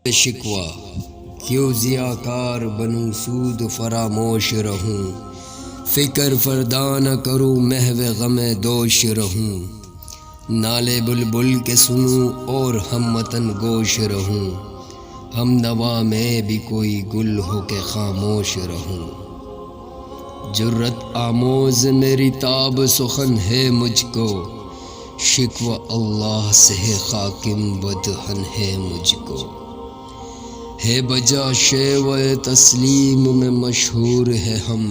شکوہ کیوں ضیاءکار بنوں سود فراموش رہوں، فکر فردا نہ کروں محو غم دوش رہوں، نالے بلبل کے سنوں اور ہم وطن گوش رہوں، ہم نوا میں بھی کوئی گل ہو کے خاموش رہوں۔ جرت آموز میری تاب سخن ہے مجھ کو، شکوہ اللہ سے ہے خاکم بدہن ہے مجھ کو، ہے بجا شیوہ تسلیم میں مشہور ہے ہم،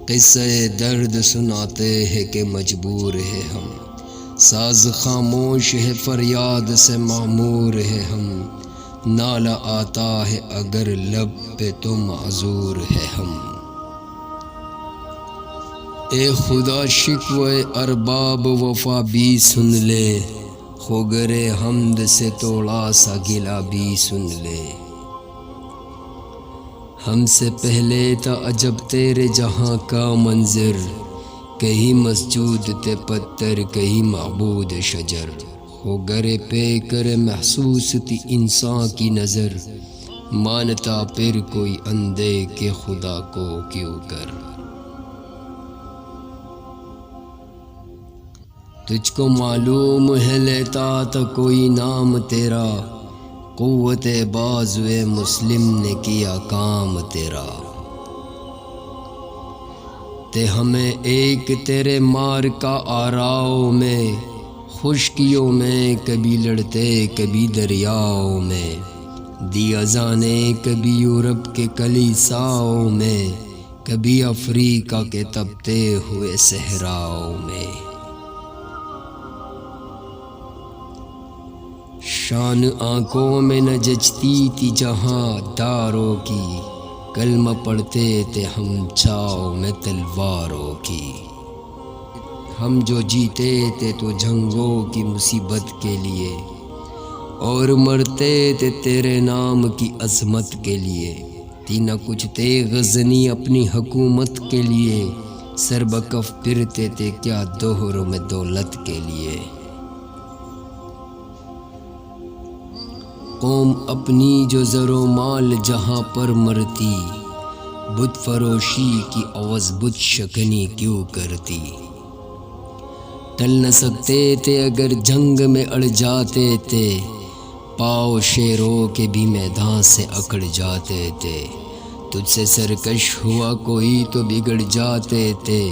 قصہ درد سناتے ہیں کہ مجبور ہے ہم، ساز خاموش ہے فریاد سے معمور ہے ہم، نالہ آتا ہے اگر لب پہ تو معذور ہے ہم۔ اے خدا شکوہ ارباب وفا بھی سن لے، خوگر حمد سے توڑا سا گلہ بھی سن لے، ہم سے پہلے تھا عجب تیرے جہاں کا منظر، کہیں مسجود تھے پتھر کہیں معبود شجر، خوگر پہ کر محسوس تھی انسان کی نظر، مانتا پھر کوئی اندے کہ خدا کو کیوں کر۔ تجھ کو معلوم ہے لیتا تھا کوئی نام تیرا، قوت بازوئے مسلم نے کیا کام تیرا، تے ہمیں ایک تیرے مار کا آراؤ میں، خشکیوں میں کبھی لڑتے کبھی دریاؤں میں، دی اذانیں کبھی یورپ کے کلیساؤں میں، کبھی افریقہ کے تپتے ہوئے صحراؤں میں، شان آنکھوں میں نہ جچتی تھی جہاں داروں کی، کلمہ پڑھتے تھے ہم چھاؤ میں تلواروں کی، ہم جو جیتے تھے تو جنگوں کی مصیبت کے لیے، اور مرتے تھے تیرے نام کی عظمت کے لیے، تھی نہ کچھ تھے غزنی اپنی حکومت کے لیے، سر بکف پھرتے تھے کیا دوہر میں دولت کے لیے، قوم اپنی جو زر و مال جہاں پر مرتی، بت فروشی کی عوض بت شکنی کیوں کرتی، ٹل نہ سکتے تھے اگر جنگ میں اڑ جاتے تھے، پاؤ شیروں کے بھی میدان سے اکڑ جاتے تھے، تجھ سے سرکش ہوا کوئی تو بگڑ جاتے تھے،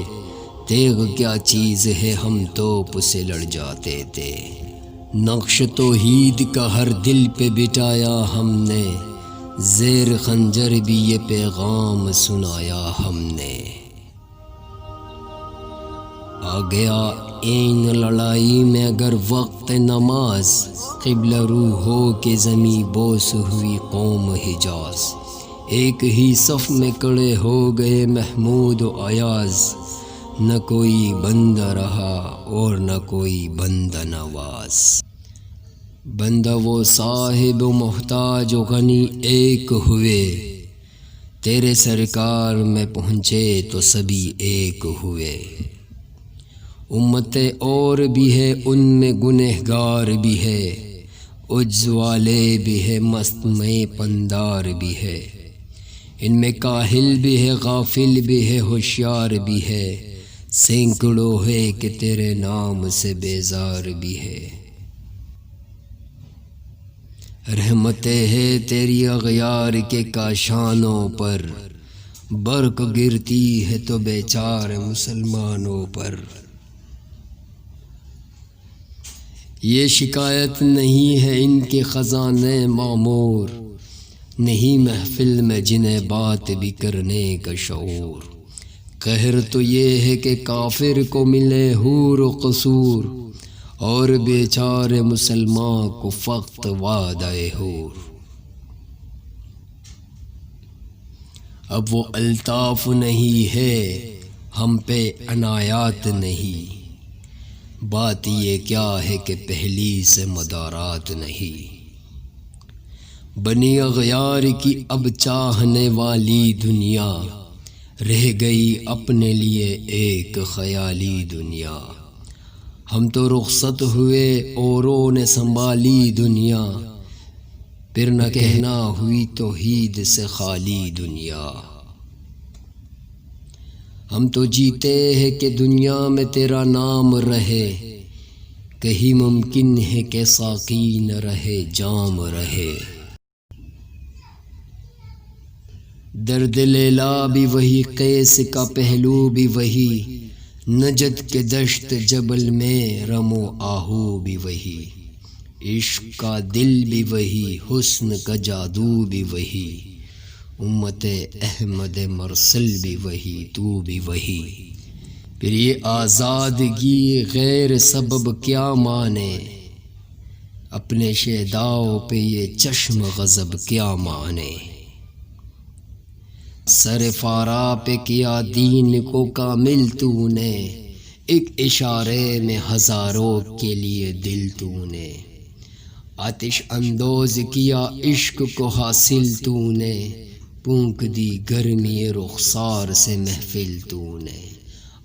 تیغ کیا چیز ہے ہم توپ سے لڑ جاتے تھے، نقش توحید کا ہر دل پہ بٹایا ہم نے، زیر خنجر بھی یہ پیغام سنایا ہم نے، آ گیا این لڑائی میں اگر وقت نماز، قبلہ رو ہو کے زمیں بوس ہوئی قوم حجاز، ایک ہی صف میں کھڑے ہو گئے محمود و ایاز، نہ کوئی بندہ رہا اور نہ کوئی بندہ نواز، بندہ وہ صاحب و محتاج و غنی ایک ہوئے، تیرے سرکار میں پہنچے تو سبھی ایک ہوئے، امتیں اور بھی ہے ان میں گنہگار بھی ہے، عجز والے بھی ہے مست میں پندار بھی ہے، ان میں کاہل بھی ہے غافل بھی ہے ہوشیار بھی ہے، سینکڑوں ہے کہ تیرے نام سے بیزار بھی ہے، رحمتیں ہے تیری اغیار کے کاشانوں پر، برق گرتی ہے تو بیچار مسلمانوں پر، یہ شکایت نہیں ہے ان کے خزانے معمور، نہیں محفل میں جنہیں بات بھی کرنے کا شعور، قہر تو یہ ہے کہ کافر کو ملے حور و قصور، اور بیچارے مسلمان کو فقط وعدہ حور، اب وہ الطاف نہیں ہے ہم پہ عنایات نہیں، بات یہ کیا ہے کہ پہلی سے مدارات نہیں، بنی اغیار کی اب چاہنے والی دنیا، رہ گئی اپنے لیے ایک خیالی دنیا، ہم تو رخصت ہوئے اوروں نے سنبھالی دنیا، پھر نہ کہنا ہوئی توحید سے خالی دنیا۔ ہم تو جیتے ہیں کہ دنیا میں تیرا نام رہے، کہیں ممکن ہے کہ ساقی نہ رہے جام رہے۔ درد لیلا بھی وہی، قیس کا پہلو بھی وہی، نجد کے دشت جبل میں رمو آہو بھی وہی۔ عشق کا دل بھی وہی، حسن کا جادو بھی وہی، امت احمد مرسل بھی وہی، تو بھی وہی۔ پھر یہ آزادگی غیر سبب کیا مانے، اپنے شہداؤں پہ یہ چشم غضب کیا مانے۔ سر فارا پہ کیا دین کو کامل تو نے، ایک اشارے میں ہزاروں کے لیے دل تو نے۔ آتش اندوز کیا عشق کو حاصل تو نے، پونک دی گرمی رخسار سے محفل تو نے۔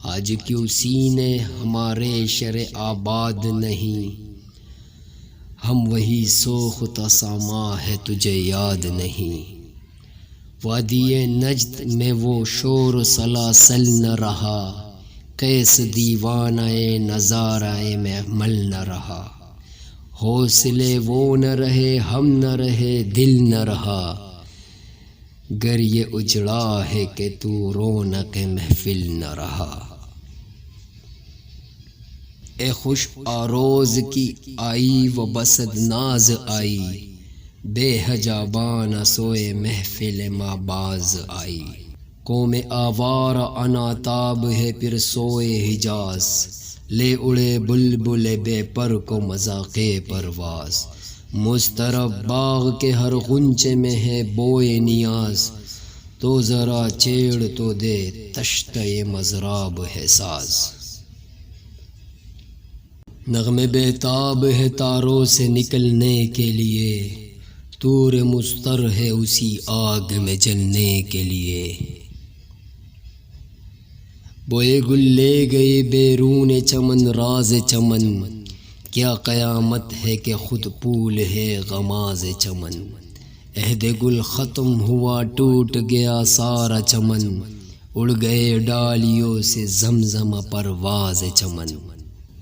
آج کیوں سینے ہمارے شرع آباد نہیں، ہم وہی سوختہ ساما ہے تجھے یاد نہیں۔ وادی نجد میں وہ شور سلاسل نہ رہا، قیس دیوانہ نظارہ محمل نہ رہا۔ حوصلے وہ نہ رہے، ہم نہ رہے، دل نہ رہا، گر یہ اجڑا ہے کہ تو رونق محفل نہ رہا۔ اے خوش آروز کی آئی و بسد ناز آئی، بے حجابانہ سوئے محفل ما باز آئی۔ قوم آوارہ اناتاب ہے پھر سوئے حجاز، لے اڑے بلبل بے پر کو مذاق پرواز۔ مضطرب باغ کے ہر غنچے میں ہے بوئے نیاز، تو ذرا چھیڑ تو دے تشتہ مضراب ہے ساز۔ نغمے بیتاب ہے تاروں سے نکلنے کے لیے، طور مضطر ہے اسی آگ میں جلنے کے لیے۔ بوئے گل لے گئے بیرون چمن راز چمن، کیا قیامت ہے کہ خود پھول ہے غماز چمن۔ عہد گل ختم ہوا ٹوٹ گیا سارا چمن، اڑ گئے ڈالیوں سے زمزم پرواز چمن۔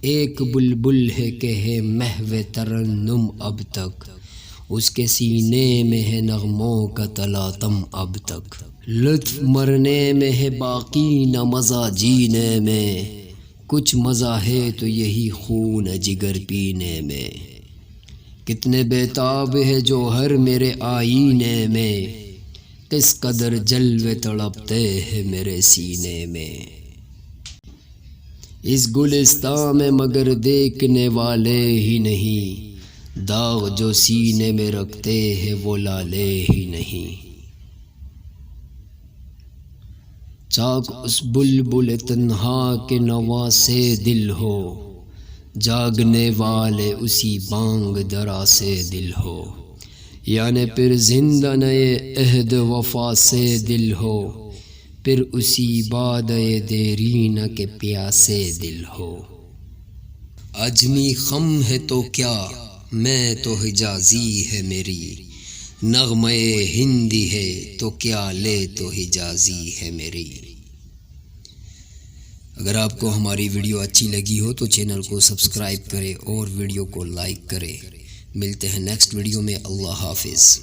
ایک بلبل ہے کہ ہے محو ترنم اب تک، اس کے سینے میں ہے نغموں کا تلاطم اب تک۔ لطف مرنے میں ہے باقی نہ مزہ جینے میں، کچھ مزہ ہے تو یہی خون جگر پینے میں۔ کتنے بیتاب ہے جوہر میرے آئینے میں، کس قدر جلوے تڑپتے ہیں میرے سینے میں۔ اس گلستان میں مگر دیکھنے والے ہی نہیں، داغ جو سینے میں رکھتے ہیں وہ لالے ہی نہیں۔ چاک اس بلبل تنہا کے نوا سے دل ہو، جاگنے والے اسی بانگ درا سے دل ہو۔ یعنی پھر زندہ نئے عہد وفا سے دل ہو، پھر اسی بادئ دیرینہ کے پیاسے دل ہو۔ عجمی خم ہے تو کیا، میں تو حجازی ہے میری، نغمہ ہندی ہے تو کیا، لے تو حجازی ہے میری۔ اگر آپ کو ہماری ویڈیو اچھی لگی ہو تو چینل کو سبسکرائب کریں اور ویڈیو کو لائک کریں۔ ملتے ہیں نیکسٹ ویڈیو میں۔ اللہ حافظ۔